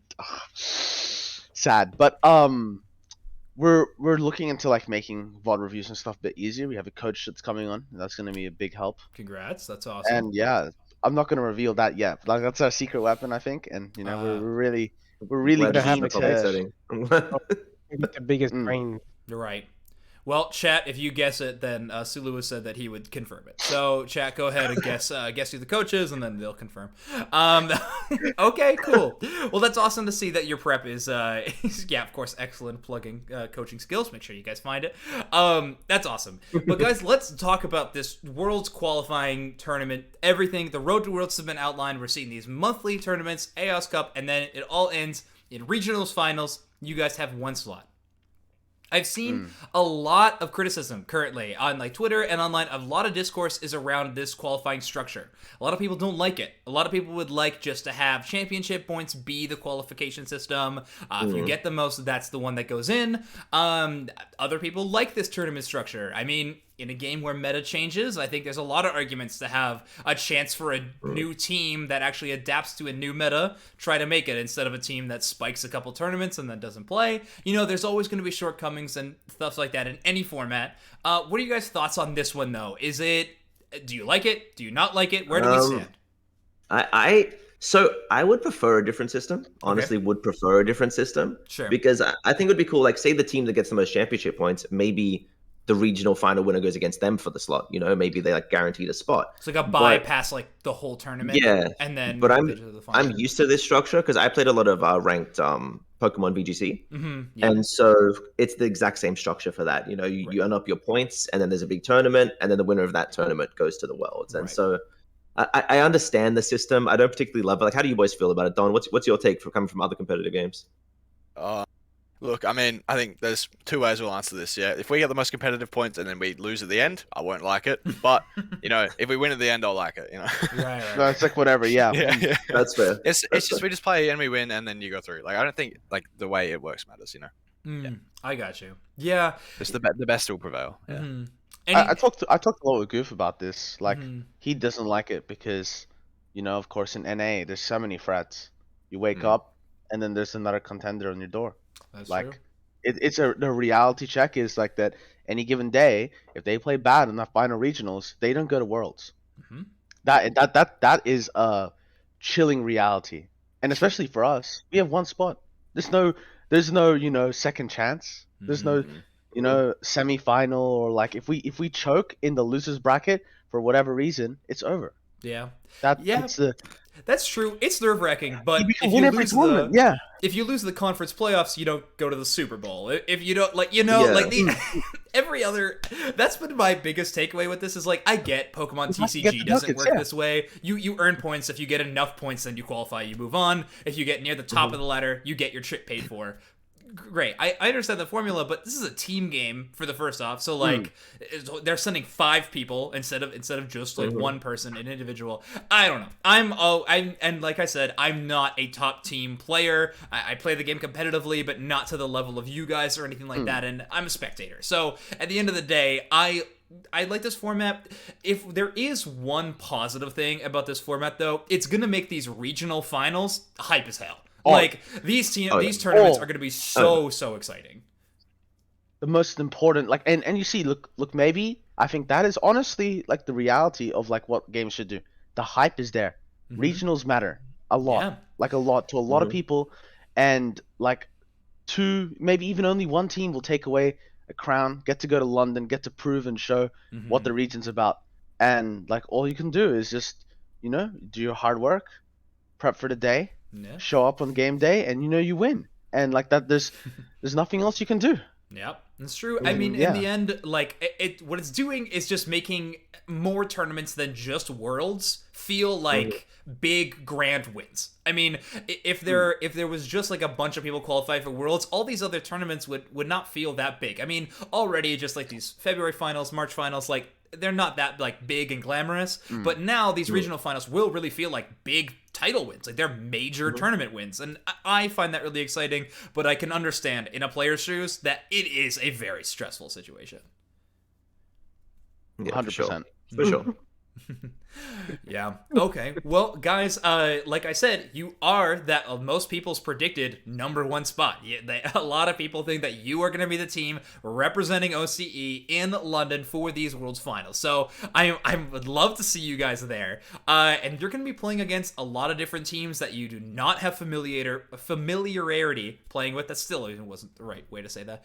sad. But we're looking into like making VOD reviews and stuff a bit easier. We have a coach that's coming on. And that's going to be a big help. Congrats, that's awesome. And yeah, I'm not going to reveal that yet. Like, that's our secret weapon, I think. And you know, we're really keen to get the biggest brain. You're right. Well, chat, if you guess it, then Sulu said that he would confirm it. So, chat, go ahead and guess who the coach is, and then they'll confirm. Okay, cool. Well, that's awesome to see that your prep is of course, excellent plugging coaching skills. Make sure you guys find it. That's awesome. But guys, let's talk about this Worlds qualifying tournament. Everything, the Road to Worlds have been outlined. We're seeing these monthly tournaments, AOS Cup, and then it all ends in regionals finals. You guys have 1 slot. I've seen a lot of criticism currently on like Twitter and online. A lot of discourse is around this qualifying structure. A lot of people don't like it. A lot of people would like just to have championship points be the qualification system. If you get the most, that's the one that goes in. Other people like this tournament structure. I mean, in a game where meta changes, I think there's a lot of arguments to have a chance for a new team that actually adapts to a new meta try to make it, instead of a team that spikes a couple tournaments and then doesn't play. You know, there's always going to be shortcomings and stuff like that in any format. What are you guys' thoughts on this one, though? Do you like it? Do you not like it? Where do we stand? So I would prefer a different system. Honestly, would prefer a different system. Sure. Because I think it would be cool, like, say the team that gets the most championship points, maybe the regional final winner goes against them for the slot. You know, maybe they like guaranteed a spot. It's like a bypass, like the whole tournament. Yeah, and then. But I'm used to this structure because I played a lot of ranked Pokemon VGC, and so it's the exact same structure for that. You know, you earn up your points, and then there's a big tournament, and then the winner of that tournament goes to the Worlds. And so I understand the system. I don't particularly love it. Like, how do you boys feel about it, Don? What's your take for coming from other competitive games? Look, I mean, I think there's 2 ways we'll answer this, yeah. If we get the most competitive points and then we lose at the end, I won't like it. But, you know, if we win at the end, I'll like it, you know. Right. No, it's like whatever, yeah. That's fair. It's just we just play and we win and then you go through. Like, I don't think, like, the way it works matters, you know. I got you. Yeah. It's the best will prevail. Yeah. I talked a lot with Goof about this. Like, he doesn't like it because, of course, in NA there's so many threats. You wake up and then there's another contender on your door. That's like, true. The reality check is like that. Any given day, if they play bad in the final regionals, they don't go to Worlds. That is a chilling reality, and especially for us, we have one spot. There's no second chance. There's no semi-final, or like if we choke in the losers bracket for whatever reason, it's over. Yeah. That's true. It's nerve-wracking, but if you lose the conference playoffs, you don't go to the Super Bowl. If you don't, every other... That's been my biggest takeaway with this is, I get Pokemon TCG doesn't work this way. You earn points. If you get enough points, then you qualify, you move on. If you get near the top of the ladder, you get your trip paid for. Great. I understand the formula, but this is a team game for the first off. So they're sending 5 people instead of just one person, an individual. I don't know. And like I said, I'm not a top team player. I play the game competitively, but not to the level of you guys or anything like that. And I'm a spectator. So at the end of the day, I like this format. If there is one positive thing about this format, though, it's gonna make these regional finals hype as hell. These tournaments are going to be so exciting. The most important, and you see, look, maybe I think that is honestly the reality of what games should do. The hype is there. Regionals matter a lot, a lot to a lot of people, and maybe even only one team will take away a crown, get to go to London, get to prove and show what the region's about, and all you can do is just do your hard work, prep for the day. Yeah. Show up on game day, and you win, and that there's nothing else you can do. Yep, that's true. I mean, in the end, what it's doing is just making more tournaments than just Worlds feel like big grand wins. I mean, if there was just a bunch of people qualify for Worlds, all these other tournaments would not feel that big. I mean, already just these February finals, March finals, they're not that big and glamorous, but now these regional finals will really feel like big title wins. They're major tournament wins, and I find that really exciting, but I can understand in a player's shoes that it is a very stressful situation. Yeah, 100%. For sure. Yeah. Okay. Well, guys, like I said, you are that of most people's predicted #1 spot. A lot of people think that you are going to be the team representing OCE in London for these Worlds Finals. So I would love to see you guys there. And you're going to be playing against a lot of different teams that you do not have familiarity playing with. That still wasn't the right way to say that.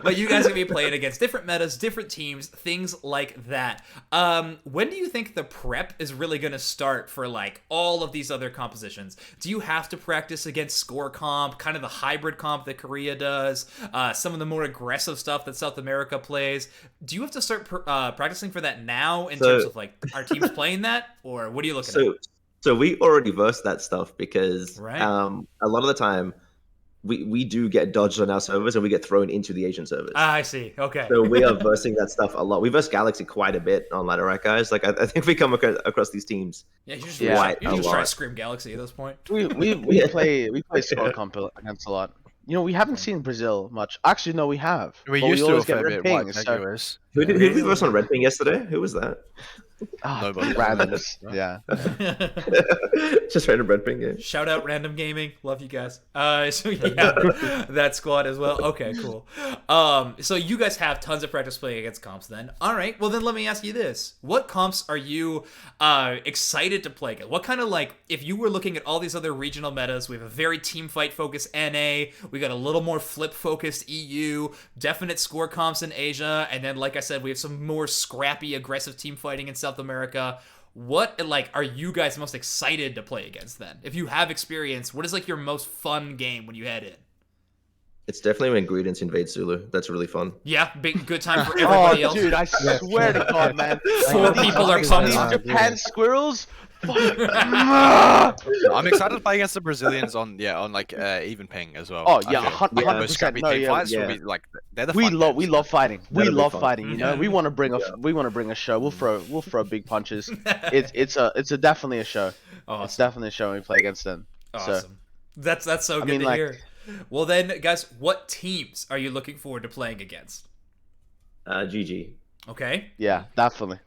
But you guys are going to be playing against different metas, different teams, things like that. When do you think the prep is really going to start for all of these other compositions? Do you have to practice against score comp, kind of the hybrid comp that Korea does, some of the more aggressive stuff that South America plays? Do you have to start practicing for that now in terms of our teams playing that, or what are you looking at? So we already versed that stuff because a lot of the time we do get dodged on our servers and we get thrown into the Asian servers. I see. Okay. So we are versing that stuff a lot. We verse Galaxy quite a bit on ladder, right, guys? I think we come across these teams. Yeah, you just try to scream Galaxy at this point. We play score comp against a lot. We haven't seen Brazil much. Actually, no, we have. We used to a fair bit. Who did we verse on Red Ping yesterday? Who was that? Nobody. Randoms. Yeah. Just random Red Ping game. Shout out Random Gaming. Love you guys. That squad as well. Okay, cool. So you guys have tons of practice playing against comps then. All right. Well, then let me ask you this. What comps are you excited to play against? What kind of if you were looking at all these other regional metas, we have a very team fight focused NA, we got a little more flip focused EU, definite score comps in Asia, and then like I said, we have some more scrappy, aggressive team fighting in South America. What are you guys most excited to play against then? If you have experience, what is your most fun game when you head in? It's definitely when Ingredients invade Zulu. That's really fun. Yeah, good time for everybody else. Dude, I swear to God, man. 4 people are pumped. Japan squirrels. I'm excited to play against the Brazilians on even ping as well. Oh yeah, 100%. Fights will be they're the fun we love fighting. We love fighting. We want to bring a show. We'll throw big punches. It's definitely a show. Awesome. It's definitely a show when we play against them. Awesome. So, that's so good to hear. Well then, guys, what teams are you looking forward to playing against? GG. Okay. Yeah, definitely.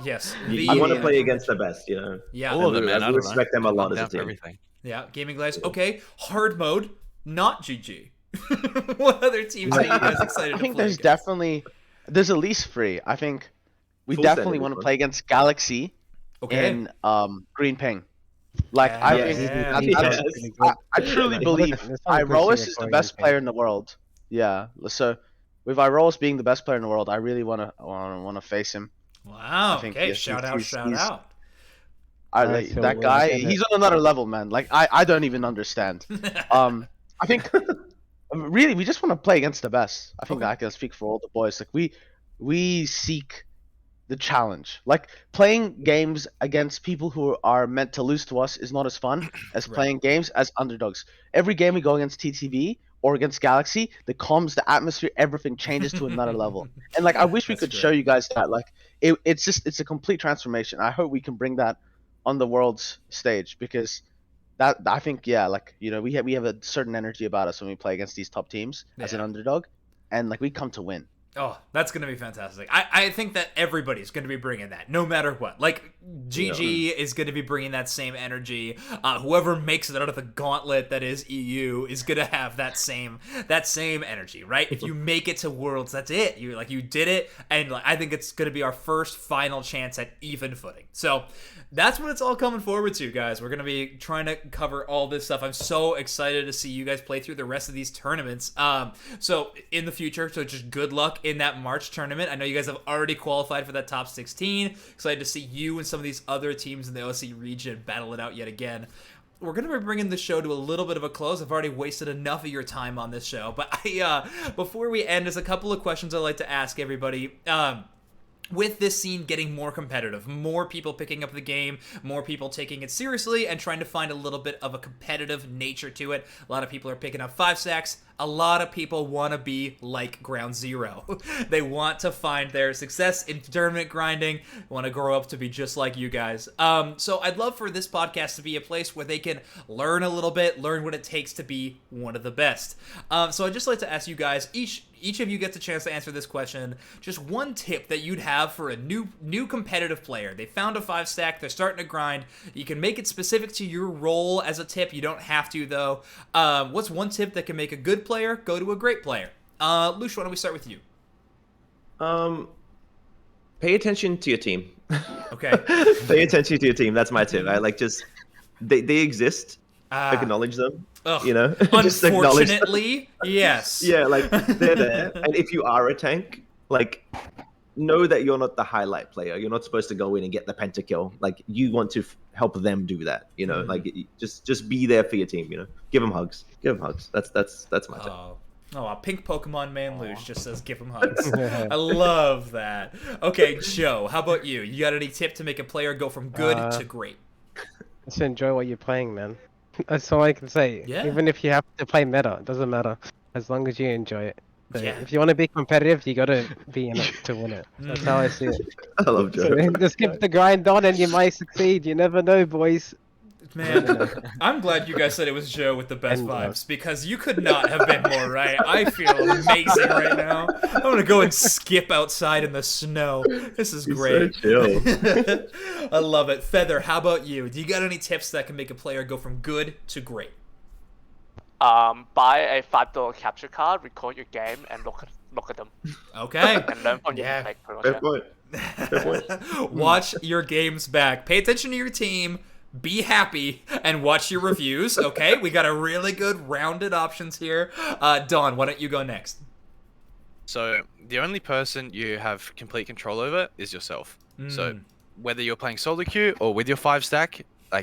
Yes. I want to play against the best, you know. Yeah. All of them, man. I we don't respect know. them a lot I'm as a down for team. everything. Yeah. Gaming Glaze. Okay. Hard mode, not GG. What other teams are you guys excited I to think play there's against? definitely there's at least 3. I think we Full definitely standard want to one. play against Galaxy Okay. in Green Ping. Like Yeah. I truly believe Iroas is the best player in the world. Yeah. So with Iroas being the best player in the world, I really want to face him. Wow. I think Okay. he's- Shout out. he's- Shout he's- out. that guy, he's on another level, man. Like I don't even understand. I think really we just want to play against the best. I think Okay. I can speak for all the boys. Like we seek the challenge. Like playing games against people who are meant to lose to us is not as fun as Right. playing games as underdogs. Every game we go against TTV or against Galaxy, the comms, the atmosphere, everything changes to another level. And like I wish we That's could great. show you guys that. Like it's a complete transformation. I hope we can bring that on the world's stage because that I think like we have a certain energy about us when we play against these top teams as an Yeah. underdog, and like we come to win. Oh, that's going to be fantastic. I think that everybody's going to be bringing that, no matter what. Like, GG is going to be bringing that same energy. Whoever makes it out of the gauntlet that is EU is going to have that same energy, right? If you make it to Worlds, that's it. You did it, and like, I think it's going to be our first final chance at even footing. So that's what it's all coming forward to, guys. We're going to be trying to cover all this stuff. I'm so excited to see you guys play through the rest of these tournaments. So in the future, so just good luck in that March tournament. I know you guys have already qualified for that top 16. Excited to see you and some of these other teams in the OC region battle it out yet again. We're going to be bringing the show to a little bit of a close. I've already wasted enough of your time on this show. But before we end, there's a couple of questions I'd like to ask everybody. With this scene getting more competitive, more people picking up the game, more people taking it seriously and trying to find a little bit of a competitive nature to it. A lot of people are picking up 5 stacks. A lot of people want to be like GroundZero. They want to find their success in tournament grinding, want to grow up to be just like you guys. So I'd love for this podcast to be a place where they can learn a little bit, learn what it takes to be one of the best. So I'd just like to ask you guys, each of you gets a chance to answer this question. Just one tip that you'd have for a new competitive player. They found a 5 stack, they're starting to grind. You can make it specific to your role as a tip. You don't have to, though. What's one tip that can make a good player go to a great player? Lush, why don't we start with you? Pay attention to your team. Okay. Pay attention to your team. That's my tip. I like just they exist. Acknowledge them. Ugh. You know, just acknowledge them. Unfortunately, yes. Yeah, like they're there. And if you are a tank, like know that you're not the highlight player. You're not supposed to go in and get the pentakill. Like you want to help them do that. You know, like just be there for your team. You know, give them hugs. Give them hugs. That's my tip. Oh, pink Pokemon man Lush just says give him hugs. I love that. Okay, Joe, how about you? You got any tip to make a player go from good to great? Just enjoy what you're playing, man. That's all I can say. Yeah. Even if you have to play meta, it doesn't matter. As long as you enjoy it. So Yeah. if you want to be competitive, you got to be in it to win it. That's how I see it. I love Joe. So just keep the grind on and you might succeed. You never know, boys. Man, I'm glad you guys said it was Joe with the best vibes, because you could not have been more right. I feel amazing right now. I'm going to go and skip outside in the snow. This is great. So chill. I love it. Feather, how about you? Do you got any tips that can make a player go from good to great? Buy a $5 capture card, record your game, and look at them. Okay. And learn from your mistake, pretty much. Fair point. Watch your games back. Pay attention to your team. Be happy and watch your reviews. Okay, we got a really good rounded options here. Don, why don't you go next? So the only person you have complete control over is yourself. So whether you're playing solo queue or with your 5 stack,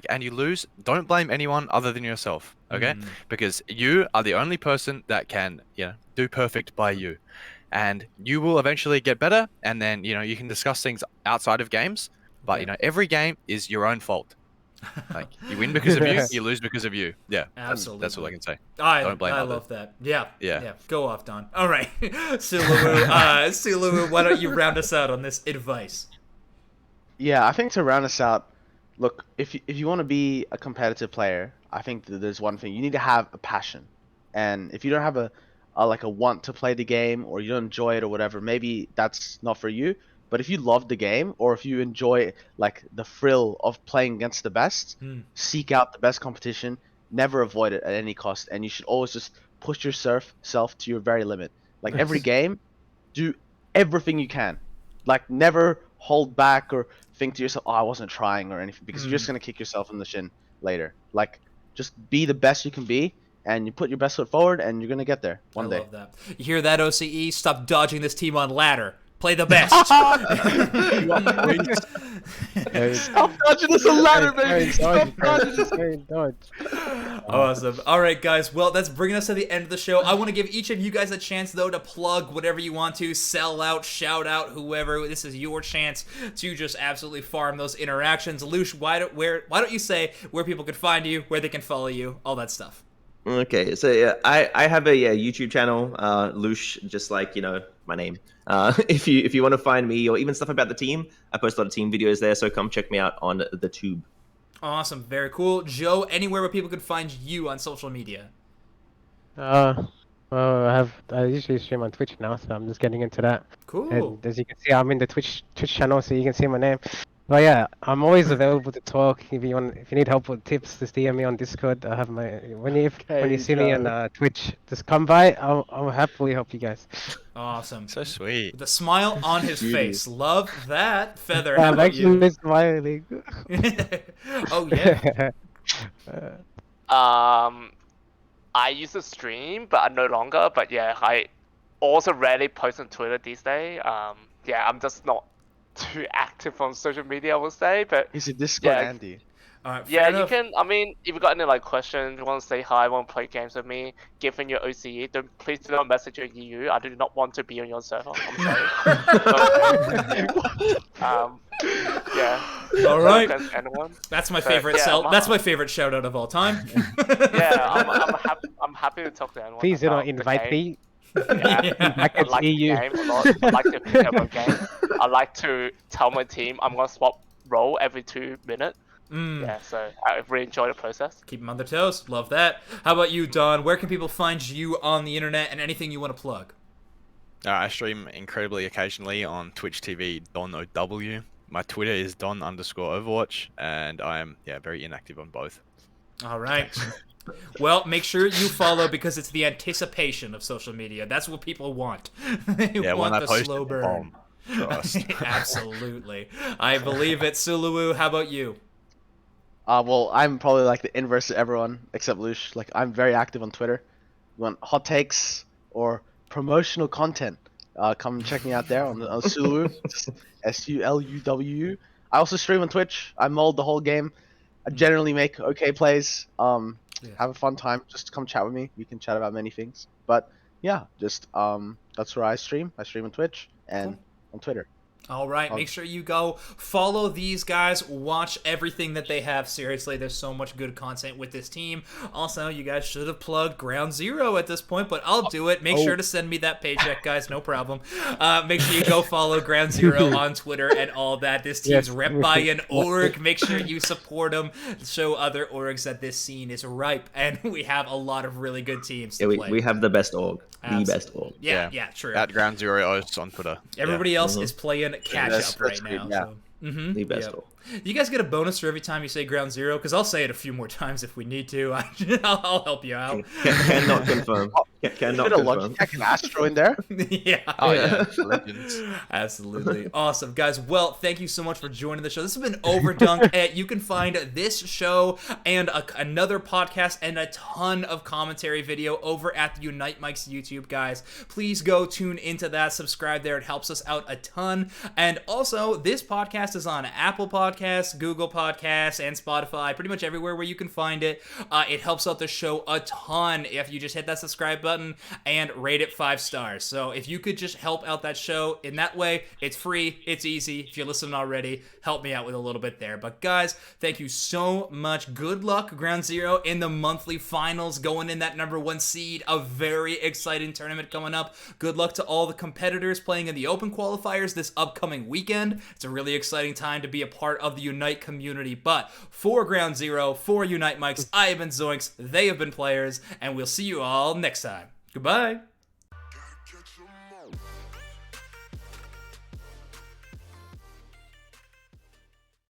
and you lose, don't blame anyone other than yourself. Okay, because you are the only person that can do perfect by you, and you will eventually get better. And then you can discuss things outside of games, but every game is your own fault. Like you win because of you, you lose because of you. Yeah, absolutely. That's all I can say. Don't blame I love that. Yeah. Go off, Don. All right, Sulawu, why don't you round us out on this advice? Yeah, I think to round us out, look, if you want to be a competitive player, I think that there's one thing you need to have a passion, and if you don't have a like a want to play the game, or you don't enjoy it or whatever, maybe that's not for you. But if you love the game, or if you enjoy like the thrill of playing against the best, seek out the best competition. Never avoid it at any cost, and you should always just push yourself to your very limit. Like every game, do everything you can. Like never hold back or think to yourself, "Oh, I wasn't trying" or anything, because you're just gonna kick yourself in the shin later. Like just be the best you can be, and you put your best foot forward, and you're gonna get there one day. I love that. You hear that, OCE? Stop dodging this team on ladder. Play the best. Stop dodging us a ladder, baby. Stop dodging us. Awesome. All right, guys. Well, that's bringing us to the end of the show. I want to give each of you guys a chance, though, to plug whatever you want to, sell out, shout out, whoever. This is your chance to just absolutely farm those interactions. Lush, why don't you say where people can find you, where they can follow you, all that stuff. Okay, so yeah, I have a YouTube channel, Lush, just like my name. If you want to find me or even stuff about the team, I post a lot of team videos there. So come check me out on the tube. Awesome, very cool. Joe, anywhere where people can find you on social media? Well, I usually stream on Twitch now, so I'm just getting into that. Cool. And as you can see, I'm in the Twitch channel, so you can see my name. But yeah, I'm always available to talk. If you need help with tips, just DM me on Discord. I have my when you see me on Twitch, just come by. I'll happily help you guys. Awesome. So sweet. With a smile on his face. Love that. Feather. I'm actually smiling. Oh yeah. I used to stream, but no longer. But yeah, I also rarely post on Twitter these days. Yeah, I'm just not too active on social media, I would say. But he's a Discord yeah, Andy. Yeah, you can. I mean, if you got any like questions, you want to say hi, want to play games with me, given your OCE, please do not message your EU. I do not want to be on your server. I'm sorry. Yeah. All right. Anyone. That's my favorite That's my favorite shout out of all time. Yeah, I'm happy to talk to anyone. Please do not invite me. Yeah. I like the game a lot. I like to pick up a game. I like to tell my team I'm gonna swap role every 2 minutes. Yeah, so I really enjoy the process. Keep them on their toes. Love that. How about you, Don? Where can people find you on the internet and anything you want to plug? I stream incredibly occasionally on Twitch TV DonOW. My Twitter is Don_Overwatch, and I am very inactive on both. All right. Well, make sure you follow because it's the anticipation of social media. That's what people want. They want the slow burn. Absolutely. I believe it. Suluwu, how about you? Well, I'm probably like the inverse of everyone except Lush. Like, I'm very active on Twitter. You want hot takes or promotional content? Come check me out there on Suluwu. SULUW. I also stream on Twitch. I mold the whole game. I generally make okay plays. Have a fun time. Just come chat with me. We can chat about many things. But yeah, just that's where I stream. I stream on Twitch and on Twitter. All right, make sure you go follow these guys, watch everything that they have. Seriously, there's so much good content with this team. Also, you guys should have plugged GroundZero at this point, but I'll do it. Make sure to send me that paycheck, guys, no problem. Make sure you go follow GroundZero on Twitter and all that. This team's rep by an org. Make sure you support them. Show other orgs that this scene is ripe, and we have a lot of really good teams to play. We have the best org. Absolutely. The best org. Yeah, true. At GroundZero on Twitter. Everybody else is playing catch up right now. Yeah. So. Mm-hmm. The best org. You guys get a bonus for every time you say GroundZero, because I'll say it a few more times if we need to. I'll help you out. Cannot confirm. Cannot confirm. I can Astro in there. Yeah. Oh yeah. Legends. Absolutely. Awesome, guys. Well, thank you so much for joining the show. This has been Overdunk. You can find this show and another podcast and a ton of commentary video over at the Unite Mike's YouTube, guys. Please go tune into that. Subscribe there. It helps us out a ton. And also, this podcast is on Apple Podcasts, Google Podcasts, and Spotify. Pretty much everywhere where you can find it. It helps out the show a ton if you just hit that subscribe button and rate it 5 stars. So if you could just help out that show in that way, it's free, it's easy. If you're listening already, help me out with a little bit there. But guys, thank you so much. Good luck, GroundZero, in the monthly finals, going in that #1 seed. A very exciting tournament coming up. Good luck to all the competitors playing in the open qualifiers this upcoming weekend. It's a really exciting time to be a part of the Unite community. But for GroundZero, for Unite Mics, I have been Zoinks, they have been players, and we'll see you all next time. Goodbye. some more.